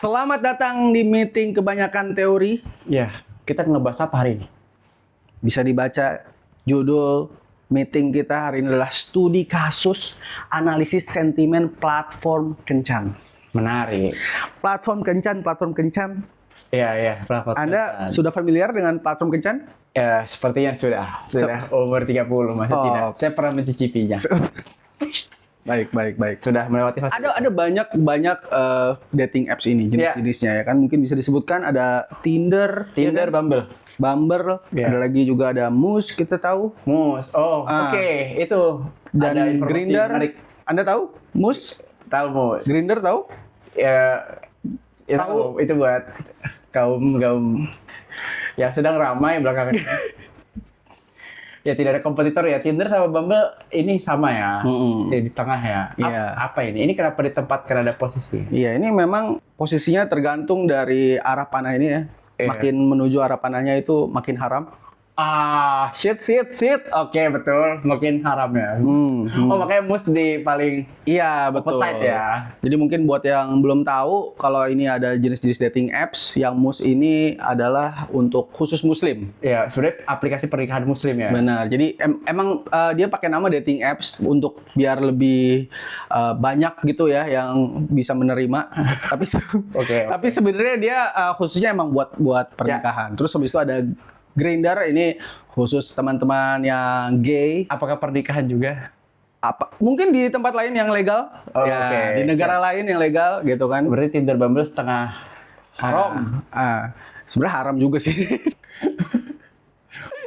Selamat datang di meeting kebanyakan teori. Ya, kita ngebahas apa hari ini? Bisa dibaca judul meeting kita hari ini adalah studi kasus analisis sentimen platform kencan. Menarik. Platform kencan. Iya, platform Anda kencan. sudah familiar dengan platform kencan? Ya, sepertinya sudah umur 30, masa Oh. tidak. Saya pernah mencicipinya. Baik. Sudah melewati fase. Ada banyak dating apps ini jenis-jenisnya ya kan. Mungkin bisa disebutkan ada Tinder, Tinder, ya kan? Bumble, Ya. ada lagi juga ada Moose kita tahu. Mus. Oh, Ah. oke. Itu Dan ada informasi Grindr. menarik. Anda tahu? Moose, Tahu, Mus. Grindr tahu? Ya, Tahu. itu buat kaum yang sedang ramai belakangan ini. Ya, tidak ada kompetitor ya. Tinder sama Bumble ini sama ya. Di tengah ya. Iya. Apa ini? Ini kenapa ditempatkan ada posisi? Iya, ini memang posisinya tergantung dari arah panah ini ya. Iya. Makin menuju arah panahnya itu makin haram. Shit. Oke, betul. Makin haram ya. Oh, makanya mus di paling Iya, betul. opposite ya. Jadi mungkin buat yang belum tahu, kalau ini ada jenis-jenis dating apps, yang Moose ini adalah untuk khusus muslim. Ya, sebenarnya aplikasi pernikahan muslim ya. Benar. Jadi emang dia pakai nama dating apps untuk biar lebih banyak gitu ya yang bisa menerima. Oke. Tapi sebenarnya dia khususnya emang buat pernikahan. Terus habis itu ada Grindr, ini khusus teman-teman yang gay. Apakah pernikahan juga? Mungkin di tempat lain yang legal, Oh, ya oke, di negara lain yang legal gitu kan. Berarti Tinder Bumble setengah haram. Sebenarnya haram juga sih.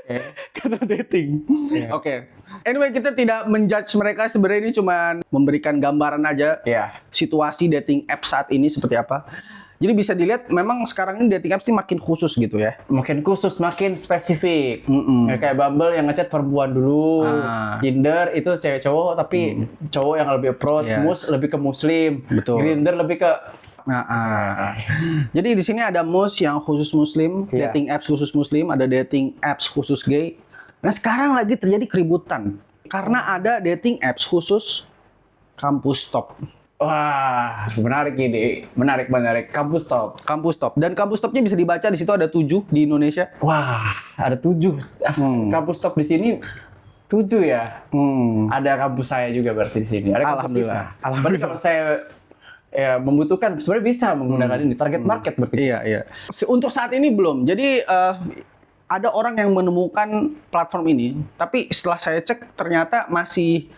Oke. Karena dating. Iya. Oke. Anyway, kita tidak menjudge mereka, sebenarnya ini cuma memberikan gambaran aja Ya. situasi dating app saat ini seperti apa. Jadi bisa dilihat memang sekarang ini dating apps sih makin khusus gitu ya. Makin khusus, makin spesifik. Ya, kayak Bumble yang ngechat perempuan dulu. Tinder itu cewek cowok tapi cowok yang lebih approach. Yes. Mus lebih ke muslim. Betul. Grindr lebih ke Jadi di sini ada Moose yang khusus muslim, Iya. dating apps khusus muslim, ada dating apps khusus gay. Nah sekarang lagi terjadi keributan karena ada dating apps khusus kampus top. wah, menarik ini. Menarik. Kampus top. Kampus top, dan kampus topnya bisa dibaca di situ ada 7 di Indonesia. Wah, ada 7. Kampus top di sini 7 ya. Ada kampus saya juga berarti di sini. Ada kampus Alhamdulillah. kita. Berarti kalau saya membutuhkan, sebenarnya bisa menggunakan ini. Target market berarti. Iya. Untuk saat ini belum. Jadi ada orang yang menemukan platform ini, tapi setelah saya cek ternyata masih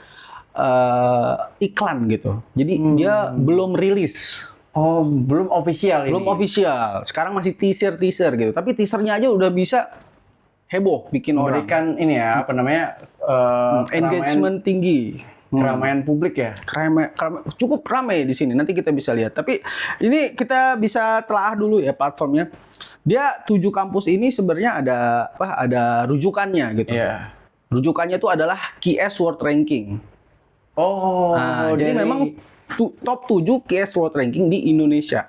iklan gitu. Jadi dia belum rilis. Oh, belum official ini. Belum official. Sekarang masih teaser gitu. Tapi teasernya aja udah bisa heboh bikin orang. Memberikan ini ya, apa namanya? Engagement tinggi. Keramaian publik ya. Cukup ramai di sini. Nanti kita bisa lihat. Tapi ini kita bisa telah dulu ya platformnya. Dia 7 kampus ini sebenarnya ada rujukannya gitu. Iya. Rujukannya itu adalah QS World Ranking. Oh, Jadi memang top 7 QS World Ranking di Indonesia.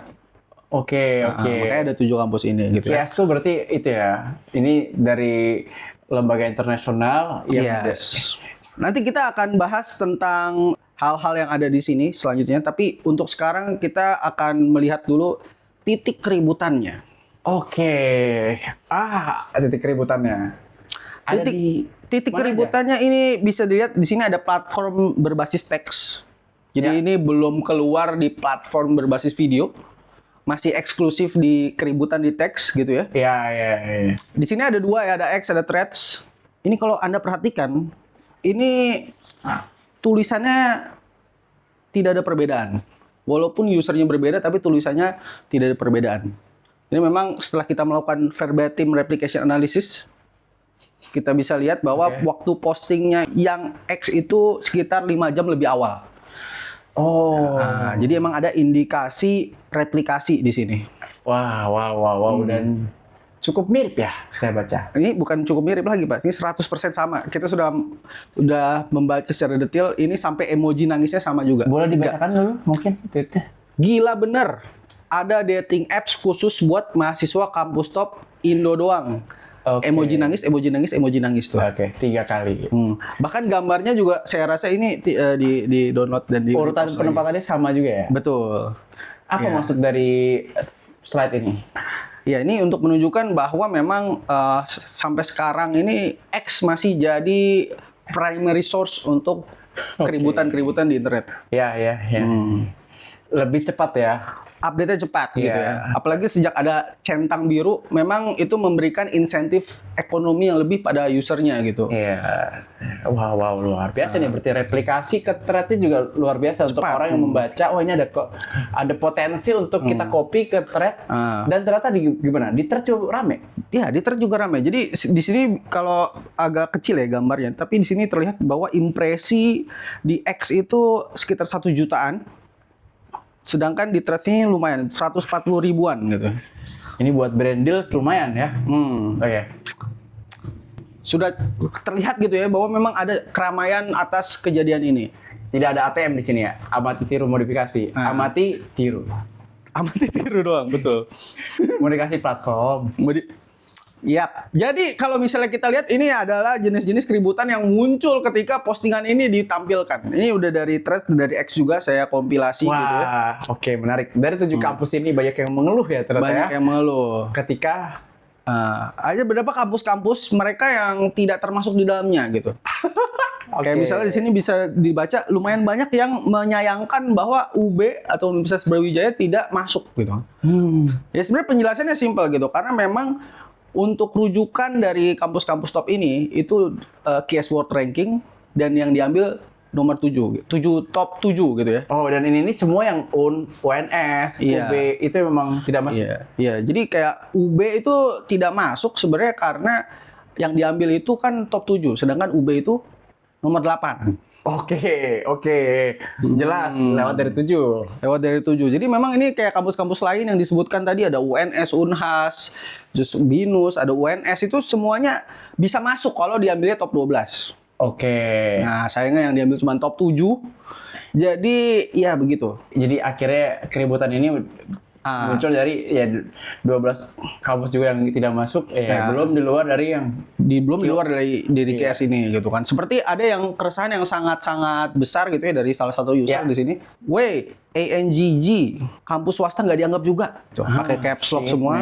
Oke. Makanya ada 7 kampus ini gitu ya. QS tuh berarti itu ya. Ini dari lembaga internasional yang Yes. Nanti kita akan bahas tentang hal-hal yang ada di sini selanjutnya. Tapi untuk sekarang kita akan melihat dulu titik keributannya. Oke. Titik keributannya. Ada Titik mana keributannya ini bisa dilihat di sini ada platform berbasis teks. Jadi ini belum keluar di platform berbasis video. Masih eksklusif di keributan di teks gitu ya. Iya. Di sini ada 2 ya, ada X, ada Threads. Ini kalau Anda perhatikan, ini tulisannya tidak ada perbedaan. Walaupun usernya berbeda, tapi tulisannya tidak ada perbedaan. Ini memang setelah kita melakukan verbatim replication analysis, kita bisa lihat bahwa waktu postingnya yang X itu sekitar 5 jam lebih awal. Oh. Jadi emang ada indikasi replikasi di sini. Wow. Dan cukup mirip ya, saya baca. Ini bukan cukup mirip lagi, Pak. Ini 100% sama. Kita sudah membaca secara detail. Ini sampai emoji nangisnya sama juga. Boleh dibacakan dulu mungkin tweetnya? Gila bener. Ada dating apps khusus buat mahasiswa kampus top Indo doang. Oke. Emoji nangis tuh. Oke, 3 kali. Bahkan gambarnya juga saya rasa ini di download dan di Urutan repost lagi. penempatannya sama juga ya? Betul. Apa Iya. maksud dari slide ini? Ya, ini untuk menunjukkan bahwa memang sampai sekarang ini X masih jadi primary source untuk keributan-keributan di internet. Ya. Lebih cepat ya. Update-nya cepat gitu Iya. ya. Apalagi sejak ada centang biru, memang itu memberikan insentif ekonomi yang lebih pada usernya gitu. Iya. Wow, luar biasa nih. Berarti replikasi ke thread-nya juga luar biasa untuk Cepat. orang yang membaca. Oh, ini ada potensi untuk kita copy ke thread. Dan ternyata gimana? Di thread juga rame. Iya, di thread juga ramai. Jadi di sini kalau agak kecil ya gambarnya, tapi di sini terlihat bahwa impresi di X itu sekitar 1 jutaan. Sedangkan di thread ini lumayan 140 ribuan gitu. Ini buat brand deals lumayan ya. Oke. Sudah terlihat gitu ya bahwa memang ada keramaian atas kejadian ini. Tidak ada ATM di sini ya. Amati tiru modifikasi. Amati tiru. Amati tiru doang, betul. Modifikasi platform. Yap. Jadi kalau misalnya kita lihat ini adalah jenis-jenis keributan yang muncul ketika postingan ini ditampilkan. Ini udah dari thread, dari X juga saya kompilasi gitu ya. Wah, oke, menarik. Dari 7 kampus ini banyak yang mengeluh ya ternyata Banyak ya. yang mengeluh. Ketika Ada beberapa kampus-kampus mereka yang tidak termasuk di dalamnya gitu. Kayak misalnya di sini bisa dibaca lumayan banyak yang menyayangkan bahwa UB atau Universitas Brawijaya tidak masuk gitu. Ya sebenarnya penjelasannya simpel gitu karena memang untuk rujukan dari kampus-kampus top ini itu keyword ranking dan yang diambil nomor 7 top 7 gitu ya. Oh, dan ini semua yang UNS, Iya. UB itu memang tidak masuk. Iya, jadi kayak UB itu tidak masuk sebenarnya karena yang diambil itu kan top 7 sedangkan UB itu nomor 8. Oke. Jelas lewat dari 7. Lewat dari 7. Jadi memang ini kayak kampus-kampus lain yang disebutkan tadi ada UNS, Unhas, terus BINUS, ada UNS itu semuanya bisa masuk kalau diambilnya top 12. Oke. Nah, sayangnya yang diambil cuma top 7. Jadi ya begitu. Jadi akhirnya keributan ini muncul dari ya 12 kampus juga yang tidak masuk belum di luar dari yang Belum di luar dari KS ini gitu kan. Seperti ada yang keresahan yang sangat-sangat besar gitu ya dari salah satu user di sini. ANGG, kampus swasta nggak dianggap juga. Pakai caps lock semua.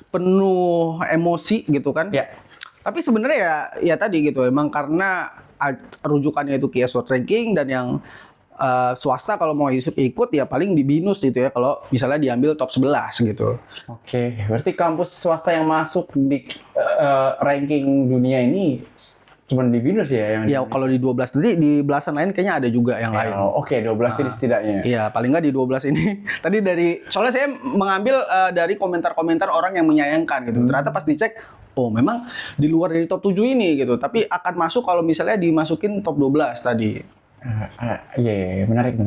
Penuh emosi gitu kan. Ya. Tapi sebenarnya ya tadi gitu emang karena rujukannya itu keyword ranking dan yang swasta kalau mau ikut ya paling di BINUS gitu ya kalau misalnya diambil top 11 gitu. Oke, berarti kampus swasta yang masuk di ranking dunia ini cuma di BINUS ya yang Ya kalau di 12 nanti di belasan lain kayaknya ada juga yang lain. Oke, 12 ini setidaknya. Iya, paling nggak di 12 ini. Tadi soalnya saya mengambil dari komentar-komentar orang yang menyayangkan gitu. Ternyata pas dicek, oh memang di luar dari top 7 ini gitu. Tapi akan masuk kalau misalnya dimasukin top 12 tadi. Iya, menarik.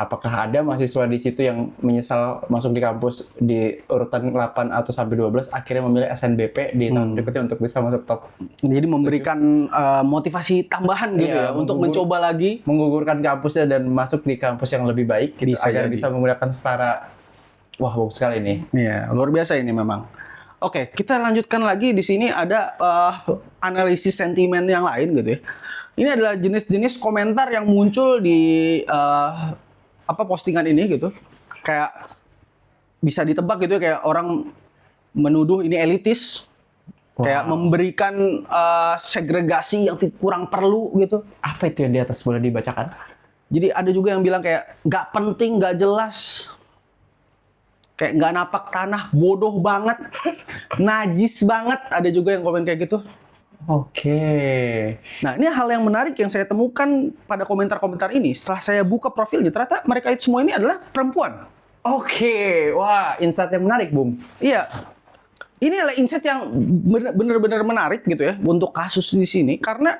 Apakah ada mahasiswa di situ yang menyesal masuk di kampus di urutan 8 atau sampai 12 akhirnya memilih SNBP di tahun berikutnya untuk bisa masuk top? Jadi memberikan motivasi tambahan gitu ya untuk mencoba lagi, menggugurkan kampusnya dan masuk di kampus yang lebih baik gitu, agar bisa menggunakan setara. Wah, bagus sekali nih. Iya, luar biasa ini memang. Oke, kita lanjutkan lagi di sini ada analisis sentimen yang lain gitu ya. Ini adalah jenis-jenis komentar yang muncul di postingan ini gitu. Kayak bisa ditebak gitu ya, kayak orang menuduh ini elitis. Kayak memberikan segregasi yang kurang perlu gitu. Apa itu yang di atas boleh dibacakan? Jadi ada juga yang bilang kayak nggak penting, nggak jelas. Kayak nggak napak tanah, bodoh banget, najis banget. Ada juga yang komen kayak gitu. Oke. Nah, ini hal yang menarik yang saya temukan pada komentar-komentar ini. Setelah saya buka profilnya, ternyata mereka itu semua ini adalah perempuan. Oke. Wah, insight yang menarik, Bung. Iya. Ini adalah insight yang benar-benar menarik gitu ya untuk kasus di sini. Karena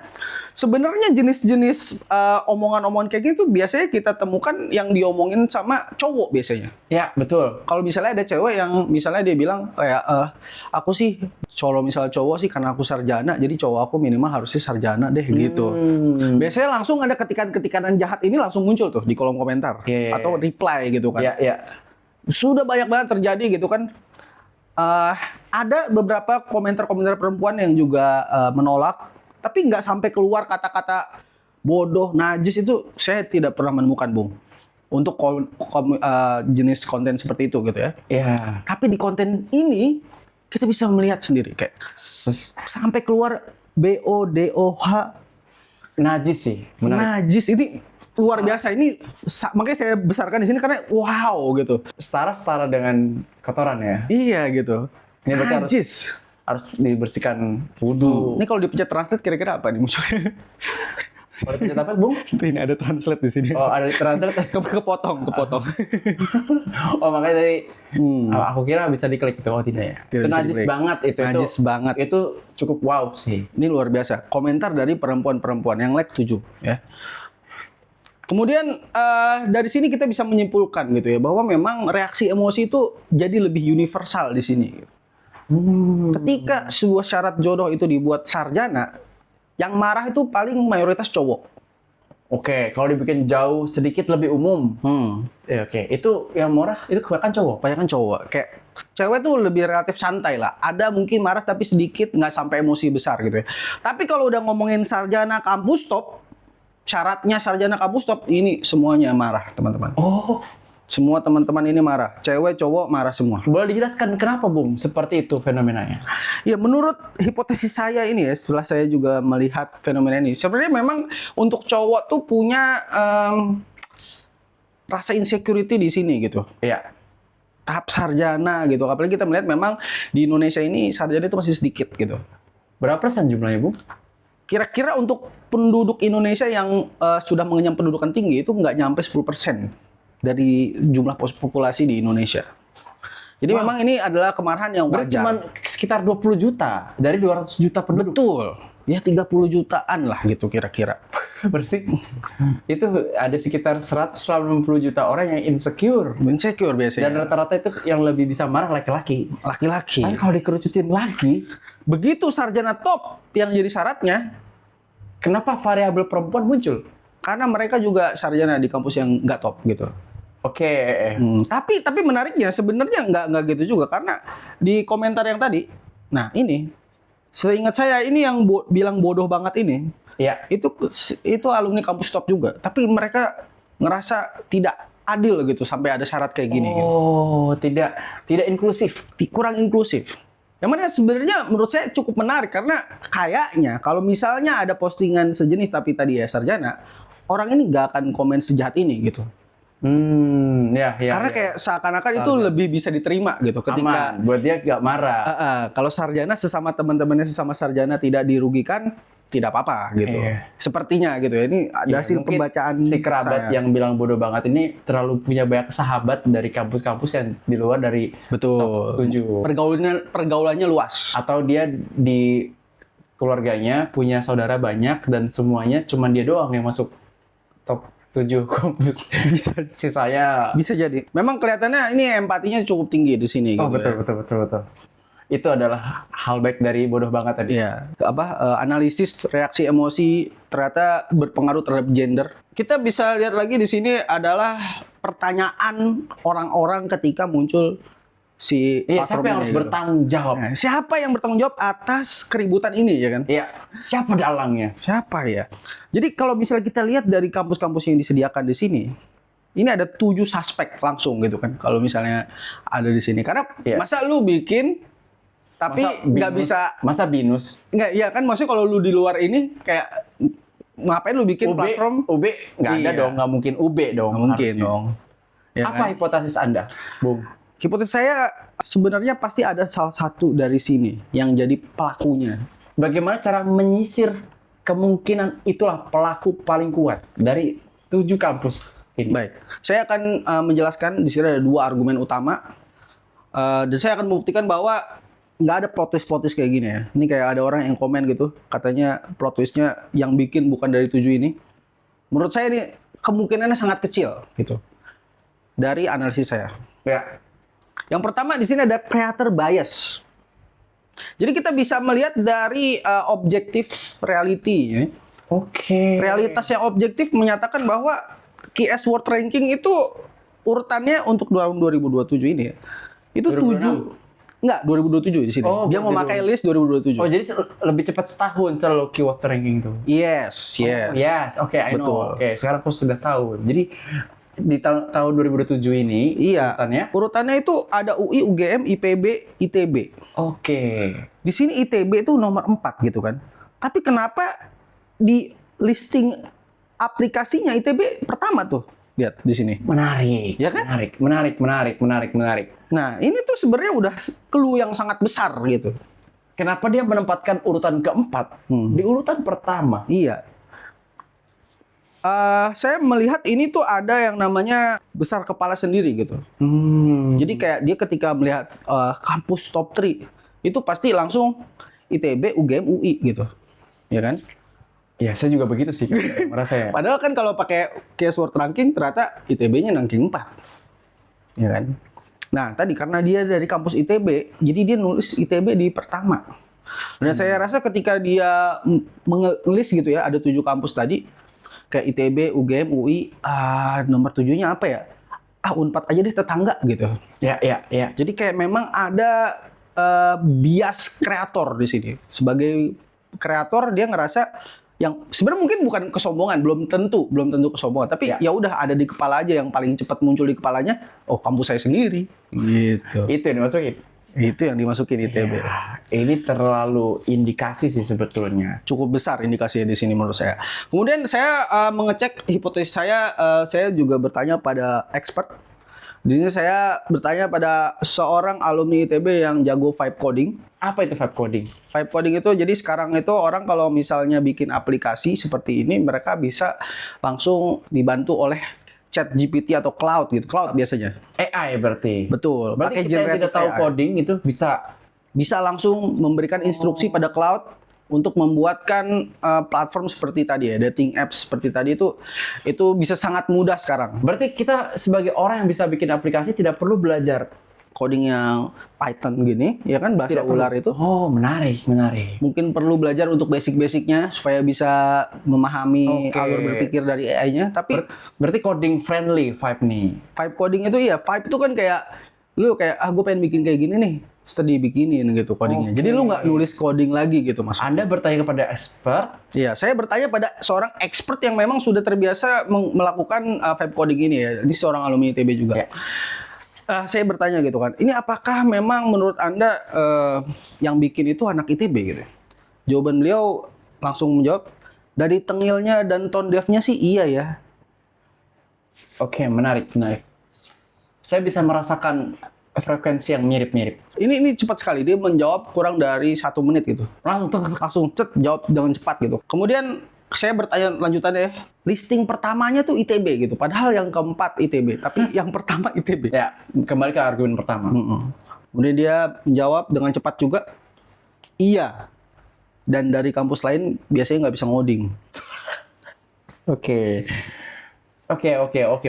sebenarnya jenis-jenis omongan-omongan kayak gitu biasanya kita temukan yang diomongin sama cowok biasanya. Ya, betul. Kalau misalnya ada cewek yang misalnya dia bilang kayak aku sih kalau misalnya cowok sih karena aku sarjana jadi cowok aku minimal harusnya sarjana deh gitu. Biasanya langsung ada ketikan-ketikanan jahat ini langsung muncul tuh di kolom komentar atau reply gitu kan. Iya. Sudah banyak banget terjadi gitu kan. Ada beberapa komentar-komentar perempuan yang juga menolak tapi nggak sampai keluar kata-kata bodoh, najis itu saya tidak pernah menemukan, Bung. untuk jenis konten seperti itu gitu ya. Iya. Tapi di konten ini kita bisa melihat sendiri kayak sampai keluar BODOH Najis sih. Menarik. najis ini luar biasa ini makanya saya besarkan di sini karena wow gitu. Setara dengan kotoran ya. Iya gitu. Ini berarti Najis. harus dibersihkan wudhu. Ini kalau dipencet translate kira-kira apa nih musuhnya? Kalau pencet apa, Bung? Ini ada translate di sini. Oh, ada translate. Kepotong. Oh, makanya tadi aku kira bisa diklik itu. Oh, tidak ya. Tidak Itu bisa najis diklik. banget itu. Najis banget. Itu cukup wow sih. Ini luar biasa. Komentar dari perempuan-perempuan yang like 7 ya. Kemudian dari sini kita bisa menyimpulkan gitu ya bahwa memang reaksi emosi itu jadi lebih universal di sini. Ketika sebuah syarat jodoh itu dibuat sarjana, yang marah itu paling mayoritas cowok. Oke, kalau dibikin jauh sedikit lebih umum. Ya, oke, itu yang murah itu kebanyakan cowok. Kebanyakan cowok. Kayak cewek tuh lebih relatif santai lah. Ada mungkin marah tapi sedikit, nggak sampai emosi besar gitu ya. Tapi kalau udah ngomongin sarjana kampus top, syaratnya sarjana kampus top, ini semuanya marah teman-teman. Oh, Semua teman-teman ini marah. Cewek, cowok marah semua. boleh dijelaskan kenapa, Bung? Seperti itu fenomenanya. Ya menurut hipotesis saya ini ya, setelah saya juga melihat fenomena ini, sebenarnya memang untuk cowok tuh punya rasa insecurity di sini gitu. Iya. Tahap sarjana gitu. Apalagi kita melihat memang di Indonesia ini sarjana itu masih sedikit gitu. Berapa persen jumlahnya, Bung? Kira-kira untuk penduduk Indonesia yang sudah mengenyam pendudukan tinggi itu nggak nyampe 10% dari jumlah populasi di Indonesia. Jadi memang ini adalah kemarahan yang Berarti wajar. cuma sekitar 20 juta dari 200 juta penduduk. Betul. Ya 30 jutaan lah gitu kira-kira. Berarti itu ada sekitar 180 juta orang yang insecure. Insecure Dan biasanya. rata-rata itu yang lebih bisa marah laki-laki. Laki-laki. Tapi kalau dikerucutin lagi, Begitu sarjana top yang jadi syaratnya, kenapa variabel perempuan muncul? karena mereka juga sarjana di kampus yang nggak top gitu. Oke. Tapi menariknya sebenarnya nggak gitu juga karena di komentar yang tadi, nah ini, seingat saya ini yang bilang bodoh banget ini, Ya. itu alumni kampus top juga. Tapi mereka ngerasa tidak adil gitu sampai ada syarat kayak gini. Gitu. Oh, tidak inklusif. Kurang inklusif. Yang mana sebenarnya menurut saya cukup menarik karena kayaknya kalau misalnya ada postingan sejenis tapi tadi ya sarjana, orang ini nggak akan komen sejahat ini gitu. Ya. Karena kayak seakan-akan itu Sarjana. lebih bisa diterima gitu ketika aman, buat dia nggak marah. kalau sarjana sesama teman-temannya sesama sarjana tidak dirugikan, tidak apa-apa gitu. Iya. Sepertinya gitu ya. Ini Ya, hasil mungkin pembacaan si kerabat saya. yang bilang bodoh banget ini terlalu punya banyak sahabat dari kampus-kampus yang di luar dari Betul. top 7. Pergaulannya luas. Atau dia di keluarganya punya saudara banyak dan semuanya cuman dia doang yang masuk top 7 kampus. Sisanya Bisa jadi. Memang kelihatannya ini empatinya cukup tinggi di sini Oh, gitu. betul. Itu adalah hal baik dari bodoh banget tadi. Iya, analisis reaksi emosi ternyata berpengaruh terhadap gender. Kita bisa lihat lagi di sini adalah pertanyaan orang-orang ketika muncul si Iya, siapa patronnya yang harus gitu. bertanggung jawab? Nah, siapa yang bertanggung jawab atas keributan ini ya kan? Iya, siapa dalangnya? Siapa ya? Jadi kalau misalnya kita lihat dari kampus-kampus yang disediakan di sini, ini ada 7 suspek langsung gitu kan. Kalau misalnya ada di sini, karena Iya. masa lu bikin tapi nggak bisa Masa binus? nggak, ya kan maksudnya kalau lu di luar ini kayak ngapain lu bikin platform? UB nggak ada Iya. dong, nggak mungkin UB dong. Nggak mungkin harusnya. dong. Ya Apa kan? hipotesis Anda, Bung? Hipotesis saya sebenarnya pasti ada salah satu dari sini yang jadi pelakunya. Bagaimana cara menyisir kemungkinan itulah pelaku paling kuat dari 7 kampus ini? Baik, saya akan menjelaskan di sini ada 2 argumen utama. Dan saya akan membuktikan bahwa nggak ada plot twist kayak gini ya. Ini kayak ada orang yang komen gitu, katanya plot twistnya yang bikin bukan dari 7 ini. Menurut saya ini kemungkinannya sangat kecil gitu. Dari analisis saya. Ya. Yang pertama di sini ada creator bias. Jadi kita bisa melihat dari objektif reality. Ya. Oke. Realitas yang objektif menyatakan bahwa QS World Ranking itu urutannya untuk tahun 2027 ini ya. Itu 2026. 7. Enggak, 2027 di sini. Oh, Dia mau berarti pakai list 2027. Oh, jadi lebih cepat setahun selalu keyword ranking tuh. Yes. Yes, oke, I know. Betul. Oke, sekarang aku sudah tahu. Jadi di tahun 2007 ini Iya. urutannya. Urutannya itu ada UI, UGM, IPB, ITB. Oke. Di sini ITB itu nomor 4 gitu kan. Tapi kenapa di listing aplikasinya ITB pertama tuh? Lihat di sini. Menarik. Ya kan? Menarik. Nah, ini tuh sebenarnya udah clue yang sangat besar gitu. Kenapa dia menempatkan urutan keempat di urutan pertama? Iya. Saya melihat ini tuh ada yang namanya besar kepala sendiri gitu. Jadi kayak dia ketika melihat kampus top 3 itu pasti langsung ITB, UGM, UI gitu. Ya kan? Ya, saya juga begitu sih merasa ya. Padahal kan kalau pakai keyword ranking ternyata ITB-nya ranking 4. Ya kan? Nah, tadi karena dia dari kampus ITB, jadi dia nulis ITB di pertama. Dan saya rasa ketika dia mengelis gitu ya, ada 7 kampus tadi, kayak ITB, UGM, UI, nomor 7-nya apa ya? Unpad aja deh tetangga gitu. Ya. Jadi kayak memang ada bias kreator di sini. Sebagai kreator dia ngerasa yang sebenarnya mungkin bukan kesombongan, belum tentu kesombongan, tapi ya udah ada di kepala aja yang paling cepat muncul di kepalanya, oh kampus saya sendiri. Gitu. Itu yang dimasukin. Itu yang dimasukin ITB. Ya, ini terlalu indikasi sih sebetulnya. Cukup besar indikasinya di sini menurut saya. Kemudian saya mengecek hipotesis saya juga bertanya pada expert. Di sini saya bertanya pada seorang alumni ITB yang jago vibe coding. Apa itu vibe coding? Vibe coding itu jadi sekarang itu orang kalau misalnya bikin aplikasi seperti ini mereka bisa langsung dibantu oleh chat GPT atau cloud gitu. Cloud biasanya. AI berarti. Betul. Berarti Pakai kita yang tidak generative tahu AI. coding itu Bisa langsung memberikan instruksi pada cloud untuk membuatkan platform seperti tadi ya, dating apps seperti tadi itu bisa sangat mudah sekarang. berarti kita sebagai orang yang bisa bikin aplikasi tidak perlu belajar Coding yang Python gini, ya kan bahasa Tidak perlu. ular itu. Oh, menarik. Mungkin perlu belajar untuk basic-basicnya supaya bisa memahami Oke. alur berpikir dari AI-nya. Tapi Berarti coding friendly vibe nih. vibe coding itu ya, vibe itu kan kayak lu kayak gue pengen bikin kayak gini nih, setelah dibikinin gitu codingnya. Oke. Jadi lu nggak nulis coding lagi gitu maksudnya. Anda bertanya kepada expert. Iya, saya bertanya pada seorang expert yang memang sudah terbiasa melakukan vibe coding ini ya. Ini seorang alumni ITB juga. Ya. Saya bertanya gitu kan, ini apakah memang menurut Anda yang bikin itu anak ITB gitu? Jawaban beliau langsung menjawab, dari tengilnya dan tone deaf-nya sih iya ya. Oke, menarik. Saya bisa merasakan frekuensi yang mirip-mirip. Ini cepat sekali, dia menjawab kurang dari 1 menit gitu. Langsung jawab dengan cepat gitu. Kemudian saya bertanya lanjutannya, listing pertamanya tuh ITB gitu. Padahal yang keempat ITB, tapi yang pertama ITB. Ya, kembali ke argumen pertama. Kemudian dia menjawab dengan cepat juga, iya. Dan dari kampus lain biasanya nggak bisa ngoding. Oke,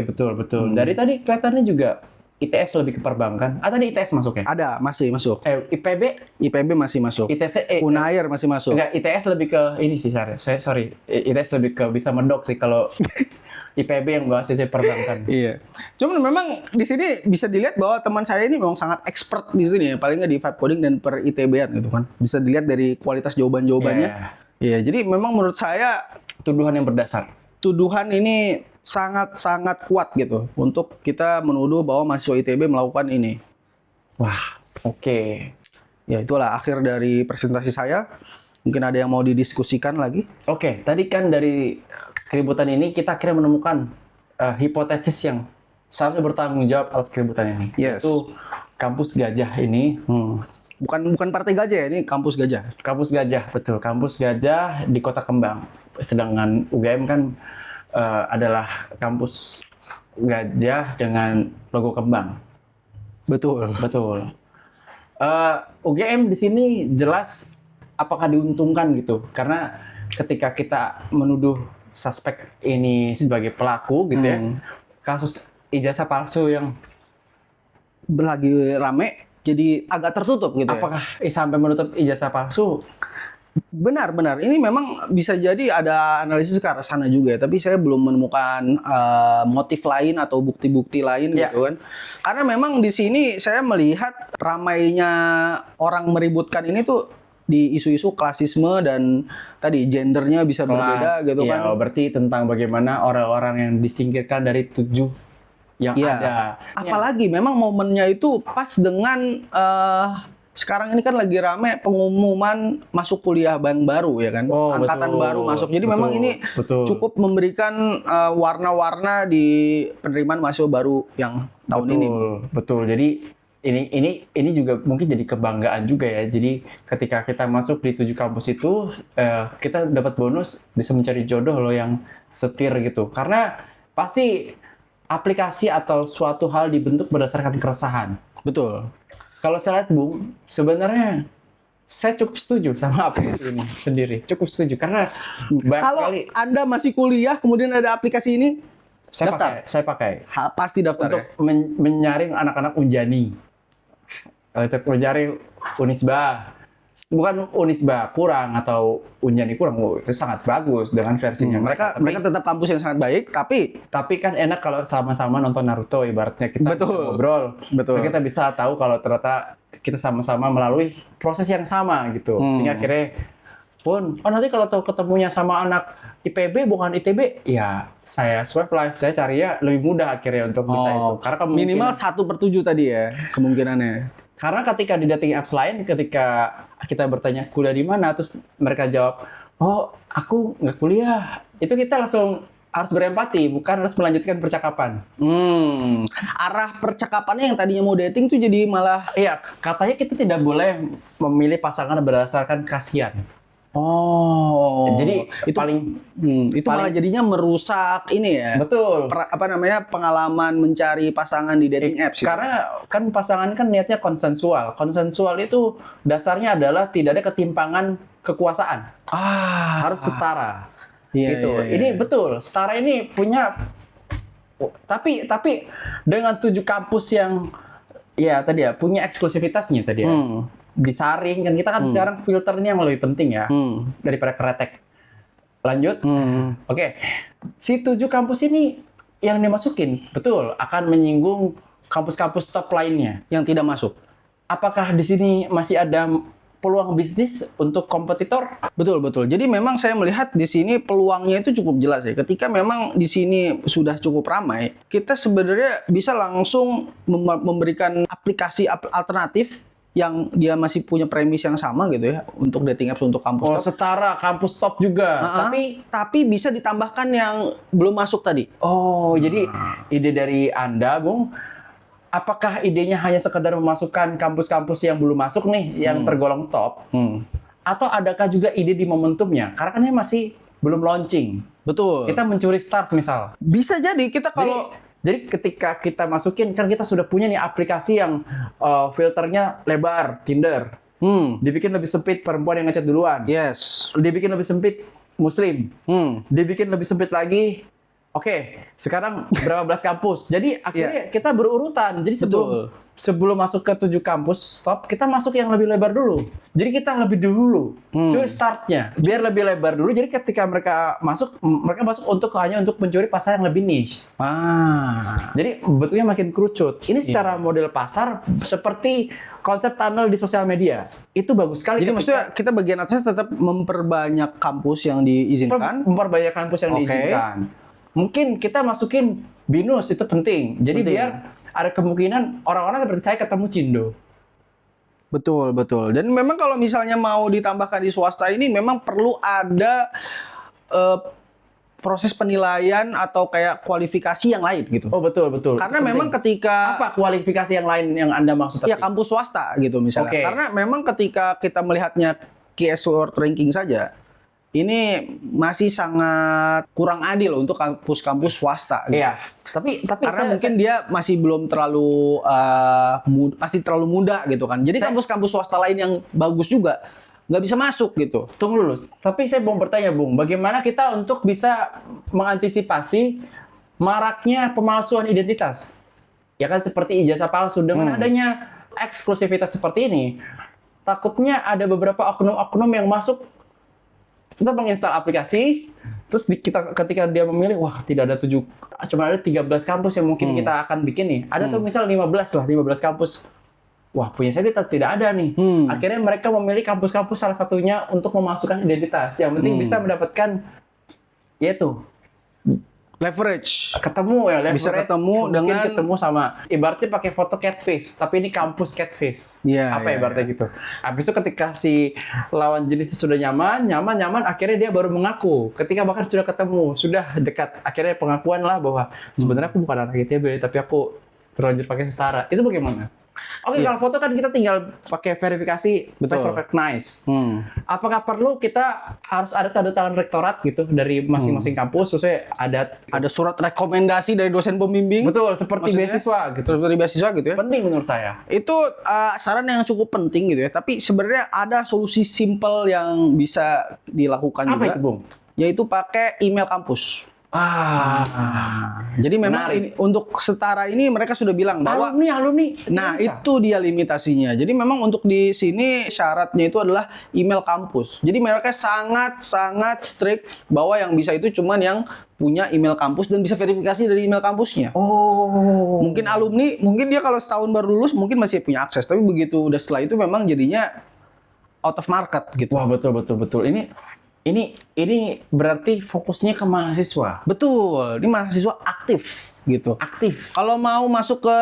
betul. Dari tadi kelihatannya juga ITS lebih ke perbankan. Tadi ITS masuk ya? Ada, masih masuk. IPB masih masuk. ITS, Unair masih masuk. enggak, ITS lebih ke ini sih, sorry. ITS lebih ke bisa mendok sih kalau IPB yang bahasanya perbankan. Iya. Cuman memang di sini bisa dilihat bahwa teman saya ini memang sangat expert di sini ya, paling nggak di vibe coding dan per ITB-an gitu kan. Bisa dilihat dari kualitas jawaban-jawabannya. Iya, jadi memang menurut saya Tuduhan yang berdasar. tuduhan ini sangat-sangat kuat gitu untuk kita menuduh bahwa mahasiswa ITB melakukan ini. Wah, oke. Ya itulah akhir dari presentasi saya. Mungkin ada yang mau didiskusikan lagi? Oke, tadi kan dari keributan ini kita akhirnya menemukan hipotesis yang seharusnya bertanggung jawab atas keributan ini. Yes. Yaitu kampus Gajah ini. Bukan partai gajah ya, ini kampus gajah. Kampus Gajah, betul. Kampus Gajah di Kota Kembang. Sedangkan UGM kan adalah kampus gajah dengan logo kembang. Betul. UGM di sini jelas apakah diuntungkan gitu? Karena ketika kita menuduh suspek ini sebagai pelaku gitu ya, kasus ijazah palsu yang Lagi rame, jadi agak tertutup gitu ya. apakah sampai menutup ijazah palsu? Benar. Ini memang bisa jadi ada analisis ke arah sana juga ya. Tapi saya belum menemukan motif lain atau bukti-bukti lain Ya. gitu kan. Karena memang di sini saya melihat ramainya orang meributkan ini tuh di isu-isu klasisme dan tadi gendernya bisa berbeda gitu Iya, kan. berarti tentang bagaimana orang-orang yang disingkirkan dari 7 yang Iya. ada. Apalagi memang momennya itu pas dengan sekarang ini kan lagi rame pengumuman masuk kuliah yang baru ya kan, Oh, angkatan betul. baru masuk. Jadi Betul. memang ini Betul. cukup memberikan warna-warna di penerimaan mahasiswa baru yang tahun ini. Betul. Jadi ini juga mungkin jadi kebanggaan juga ya. Jadi ketika kita masuk di 7 kampus itu, kita dapat bonus bisa mencari jodoh loh yang setir gitu. Karena pasti aplikasi atau suatu hal dibentuk berdasarkan keresahan. Betul. Kalau saya lihat Bung, sebenarnya saya cukup setuju sama aplikasi ini sendiri. Cukup setuju karena banyak Kalau sekali Anda masih kuliah kemudian ada aplikasi ini, daftar. saya pakai Pasti daftar untuk ya. menyaring anak-anak Unjani. Untuk menyaring Unisba. Bukan Unisba kurang atau Unjani kurang. Oh, itu sangat bagus dengan versinya Mereka tetap kampus yang sangat baik, tapi kan enak kalau sama-sama nonton Naruto, ibaratnya kita bisa Betul. ngobrol. Betul. Kita bisa tahu kalau ternyata kita sama-sama melalui proses yang sama gitu. Sehingga akhirnya pun, nanti kalau tahu ketemunya sama anak IPB bukan ITB, ya saya swipe live, saya cari ya lebih mudah akhirnya untuk bisa itu. Karena minimal 1/7 tadi ya kemungkinannya. karena ketika di dating apps lain, ketika kita bertanya kuliah di mana, terus mereka jawab, oh aku nggak kuliah, itu kita langsung harus berempati, bukan harus melanjutkan percakapan. Arah percakapannya yang tadinya mau dating tuh jadi malah Iya, katanya kita tidak boleh memilih pasangan berdasarkan kasihan. Jadi itu paling itu malah jadinya merusak ini ya. betul. Pengalaman mencari pasangan di dating apps itu. Karena kan pasangan kan niatnya konsensual. Konsensual itu dasarnya adalah tidak ada ketimpangan kekuasaan. Harus setara. Iya, Gitu. iya, iya. Ini betul. Setara ini punya tapi dengan 7 kampus yang ya tadi ya punya eksklusivitasnya tadi ya. Disaring kan kita kan sekarang filternya yang lebih penting ya daripada kretek. Lanjut. Oke. Si 7 kampus ini yang dimasukin betul akan menyinggung kampus-kampus top lainnya yang tidak masuk. Apakah di sini masih ada peluang bisnis untuk kompetitor? Betul. Jadi memang saya melihat di sini peluangnya itu cukup jelas ya. Ketika memang di sini sudah cukup ramai, kita sebenarnya bisa langsung memberikan aplikasi alternatif yang dia masih punya premis yang sama gitu ya untuk dating apps untuk kampus top. Setara kampus top juga. Tapi bisa ditambahkan yang belum masuk tadi. Jadi ide dari Anda, Bung, apakah idenya hanya sekedar memasukkan kampus-kampus yang belum masuk nih, yang tergolong top? Atau adakah juga ide di momentumnya? Karena kan ini masih belum launching. Betul. Kita mencuri start misal. Bisa jadi kita kalau Jadi ketika kita masukin, kan kita sudah punya nih aplikasi yang filternya lebar, Tinder. Dibikin lebih sempit perempuan yang ngechat duluan. yes. Dibikin lebih sempit Muslim. Dibikin lebih sempit lagi. Oke, sekarang berapa belas kampus. Jadi akhirnya kita berurutan. Jadi sebelum masuk ke 7 kampus top, kita masuk yang lebih lebar dulu. Jadi kita lebih dulu. Curi startnya. Biar lebih lebar dulu. Jadi ketika mereka masuk hanya untuk mencuri pasar yang lebih niche. Jadi bentuknya makin kerucut. Ini secara model pasar seperti konsep tunnel di sosial media. Itu bagus sekali. Jadi maksudnya kita bagian atasnya tetap memperbanyak kampus yang diizinkan. Memperbanyak kampus yang diizinkan. Mungkin kita masukin BINUS, itu penting. Jadi biar ada kemungkinan orang-orang seperti saya ketemu Cindo. Betul. Dan memang kalau misalnya mau ditambahkan di swasta ini memang perlu ada proses penilaian atau kayak kualifikasi yang lain gitu. Betul. Karena memang ketika apa kualifikasi yang lain yang Anda maksud? Ya kampus swasta gitu misalnya. Karena memang ketika kita melihatnya keyword ranking saja, ini masih sangat kurang adil untuk kampus-kampus swasta. Gitu. Iya. Tapi karena mungkin dia masih belum terlalu masih terlalu muda gitu kan. Jadi kampus-kampus swasta lain yang bagus juga nggak bisa masuk gitu. Tunggu dulu. Tapi saya mau bertanya, Bung, bagaimana kita untuk bisa mengantisipasi maraknya pemalsuan identitas? Ya kan seperti ijazah palsu dengan adanya eksklusivitas seperti ini. Takutnya ada beberapa oknum-oknum yang masuk. Kita menginstal aplikasi, terus ketika dia memilih, wah tidak ada 7, cuma ada 13 kampus yang mungkin kita akan bikin nih. Ada tuh misal 15 kampus. Wah punya saya tidak ada nih. Akhirnya mereka memilih kampus-kampus salah satunya untuk memasukkan identitas. Yang penting bisa mendapatkan, yaitu Leverage. Ketemu ya, Bisa leverage. ketemu Mungkin dengan- ketemu sama ibaratnya pakai foto catfish, tapi ini kampus catfish. Iya, Apa iya, ibaratnya gitu. Habis itu ketika si lawan jenis sudah nyaman, akhirnya dia baru mengaku. Ketika bahkan sudah ketemu, sudah dekat, akhirnya pengakuan lah bahwa sebenarnya aku bukan anak ITB, tapi aku terlanjur pakai setara. Itu bagaimana? Oke, Iya. kalau foto kan kita tinggal pakai verifikasi Betul. face recognize. Hmm. Apakah perlu kita harus ada tanda tangan rektorat gitu dari masing-masing kampus, sesuai ada Ada surat rekomendasi dari dosen pembimbing. betul seperti Maksudnya? beasiswa gitu. Seperti beasiswa gitu ya. Penting menurut saya. Itu saran yang cukup penting gitu ya. Tapi sebenarnya ada solusi simple yang bisa dilakukan Apa juga. itu, Bung? Yaitu pakai email kampus. Jadi memang Menarik. ini, untuk setara ini mereka sudah bilang bahwa alumni. nah bisa. itu dia limitasinya. Jadi memang untuk di sini syaratnya itu adalah email kampus. Jadi mereka sangat strict bahwa yang bisa itu cuman yang punya email kampus dan bisa verifikasi dari email kampusnya. Oh. Mungkin alumni, mungkin dia kalau setahun baru lulus mungkin masih punya akses, tapi begitu udah setelah itu memang jadinya out of market gitu. Wah, betul. Ini berarti fokusnya ke mahasiswa. Betul, ini mahasiswa aktif gitu. Aktif. Kalau mau masuk ke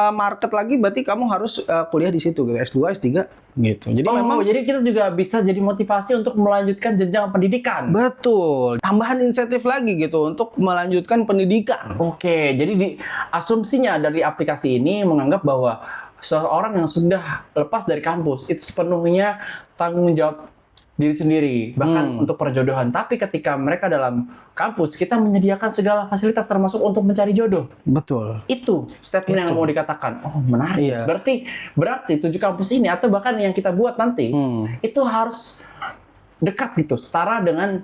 market lagi berarti kamu harus kuliah di situ gitu, S2, S3 gitu. Jadi memang jadi kita juga bisa jadi motivasi untuk melanjutkan jenjang pendidikan. betul, tambahan insentif lagi gitu untuk melanjutkan pendidikan. Oke, jadi asumsinya dari aplikasi ini menganggap bahwa seorang yang sudah lepas dari kampus itu sepenuhnya tanggung jawab diri sendiri, bahkan untuk perjodohan. Tapi ketika mereka dalam kampus, kita menyediakan segala fasilitas termasuk untuk mencari jodoh. Betul. Itu statement yang mau dikatakan. Oh, menarik. Iya. Berarti 7 kampus ini atau bahkan yang kita buat nanti itu harus dekat gitu, setara dengan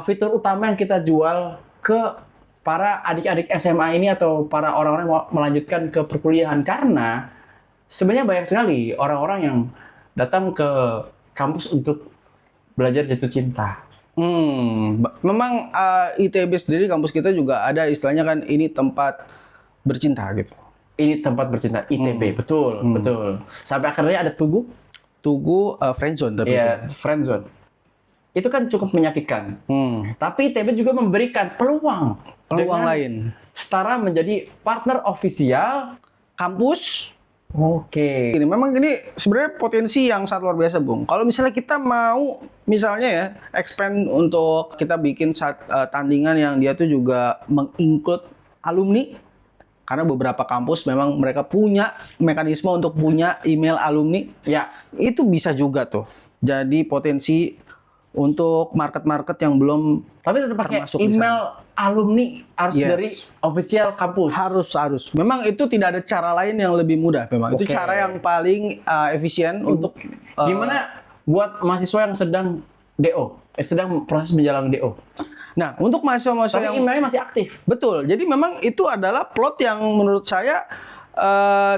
fitur utama yang kita jual ke para adik-adik SMA ini atau para orang-orang yang mau melanjutkan ke perkuliahan, karena sebenarnya banyak sekali orang-orang yang datang ke kampus untuk belajar jatuh cinta. Memang ITB sendiri kampus kita juga ada istilahnya kan ini tempat bercinta gitu. Ini tempat bercinta ITB, betul. Sampai akhirnya ada Tugu, Friendzone tapi ya friendzone. Itu kan cukup menyakitkan. Tapi ITB juga memberikan peluang dengan lain. setara menjadi partner ofisial. Kampus Oke. ini memang ini sebenarnya potensi yang sangat luar biasa, Bung. Kalau misalnya kita mau misalnya ya expand untuk kita bikin tandingan yang dia tuh juga menginclude alumni, karena beberapa kampus memang mereka punya mekanisme untuk punya email alumni. Ya, Itu bisa juga tuh jadi potensi untuk market-market yang belum tapi tetap pakai Termasuk di email alumni harus Yes. dari official kampus. harus. Memang itu tidak ada cara lain yang lebih mudah. Memang itu Oke. cara yang paling efisien untuk Gimana buat mahasiswa yang sedang DO, sedang proses menjalani DO? Nah, untuk mahasiswa-mahasiswa Tapi yang emailnya masih aktif. betul. Jadi memang itu adalah plot yang menurut saya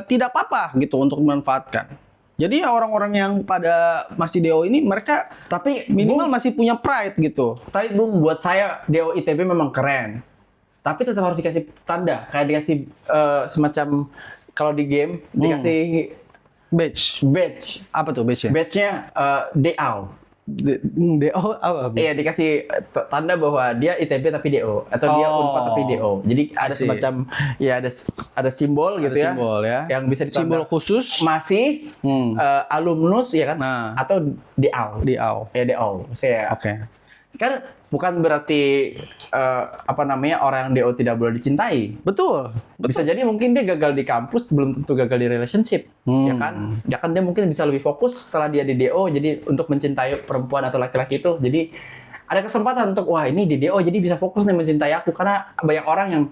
tidak apa-apa gitu untuk dimanfaatkan. Jadi ya orang-orang yang pada masih DO ini mereka Tapi minimal masih punya pride gitu. Tapi Bung, buat saya DO ITB memang keren. Tapi tetap harus dikasih tanda, kayak dikasih semacam kalau di game dikasih badge. Apa tuh badge-nya? Badge-nya DO. DO apa? Iya, dikasih tanda bahwa dia ITB tapi DO atau dia Oh. Unpad tapi DO. Jadi ada see. semacam ya ada simbol gitu Ada ya. simbol ya. Yang bisa ditanda Simbol khusus masih alumnus ya kan? Nah. Atau DO. DO. Ya DO. Saya Oke. kan bukan berarti orang yang DO tidak boleh dicintai. Betul. Bisa jadi mungkin dia gagal di kampus, belum tentu gagal di relationship, ya kan? Ya kan dia mungkin bisa lebih fokus setelah dia di DO, jadi untuk mencintai perempuan atau laki-laki itu. Jadi ada kesempatan untuk wah ini di DO jadi bisa fokus nih mencintai aku, karena banyak orang yang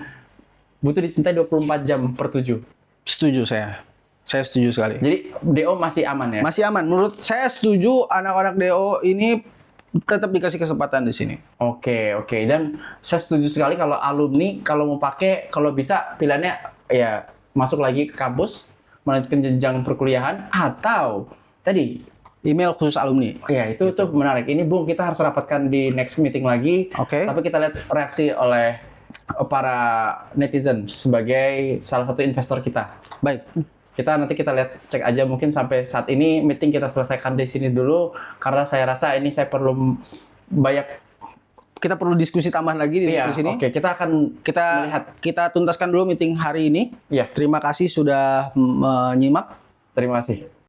butuh dicintai 24 jam per 7. Setuju saya. Saya setuju sekali. Jadi DO masih aman ya. Masih aman. Menurut saya setuju anak-anak DO ini tetap dikasih kesempatan di sini. Oke. Dan saya setuju sekali kalau alumni kalau mau pakai, kalau bisa pilihannya ya masuk lagi ke kampus, melanjutkan jenjang perkuliahan, atau tadi Email khusus alumni. ya itu tuh menarik. Ini Bung, kita harus rapatkan di next meeting lagi. Oke. Tapi kita lihat reaksi oleh para netizen sebagai salah satu investor kita. Baik. Nanti kita lihat, cek aja mungkin sampai saat ini meeting kita selesaikan di sini dulu, karena saya rasa ini saya perlu banyak kita perlu diskusi tambahan lagi di Iya, sini. oke, kita akan melihat. Kita tuntaskan dulu meeting hari ini. Iya, Terima kasih sudah menyimak. terima kasih.